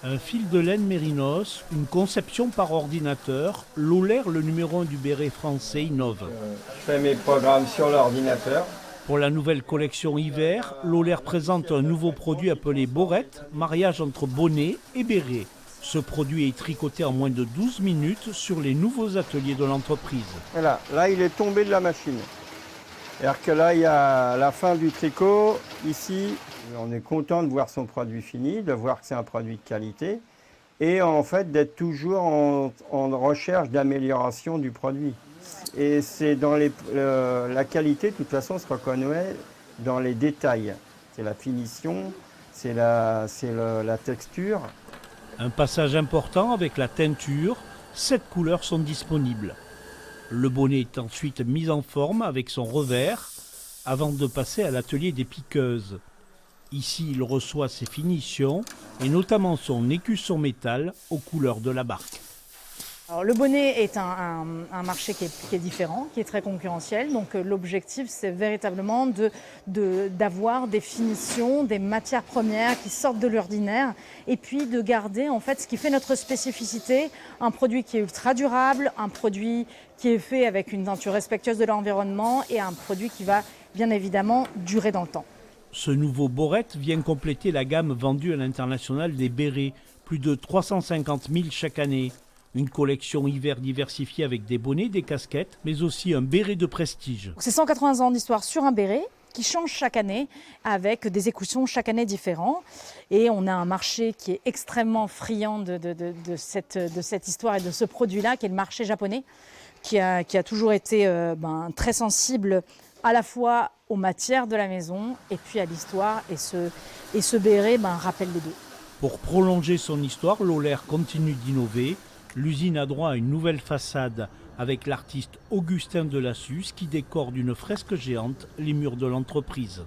Un fil de laine mérinos, une conception par ordinateur, Lohler, le numéro 1 du béret français, innove. Je fais mes programmes sur l'ordinateur. Pour la nouvelle collection hiver, Lohler présente un nouveau produit appelé Borette, mariage entre bonnet et béret. Ce produit est tricoté en moins de 12 minutes sur les nouveaux ateliers de l'entreprise. Voilà, là il est tombé de la machine. C'est-à-dire que là il y a la fin du tricot. Ici, on est content de voir son produit fini, de voir que c'est un produit de qualité et en fait d'être toujours en recherche d'amélioration du produit. Et c'est dans la qualité, de toute façon, se reconnaît dans les détails. C'est la finition, c'est la texture. Un passage important avec la teinture, 7 couleurs sont disponibles. Le bonnet est ensuite mis en forme avec son revers avant de passer à l'atelier des piqueuses. Ici, il reçoit ses finitions et notamment son écusson métal aux couleurs de la barque. Alors, le bonnet est un marché qui est différent, qui est très concurrentiel. Donc l'objectif, c'est véritablement d'avoir des finitions, des matières premières qui sortent de l'ordinaire et puis de garder en fait ce qui fait notre spécificité, un produit qui est ultra durable, un produit qui est fait avec une teinture respectueuse de l'environnement et un produit qui va bien évidemment durer dans le temps. Ce nouveau Borette vient compléter la gamme vendue à l'international des bérets, plus de 350 000 chaque année. Une collection hiver diversifiée avec des bonnets, des casquettes, mais aussi un béret de prestige. C'est 180 ans d'histoire sur un béret qui change chaque année avec des écussons chaque année différents. Et on a un marché qui est extrêmement friand de cette histoire et de ce produit-là, qui est le marché japonais, qui a toujours été très sensible à la fois aux matières de la maison et puis à l'histoire. Et ce béret rappelle les deux. Pour prolonger son histoire, Lohler continue d'innover. L'usine a droit à une nouvelle façade avec l'artiste Augustin Delassus qui décore d'une fresque géante les murs de l'entreprise.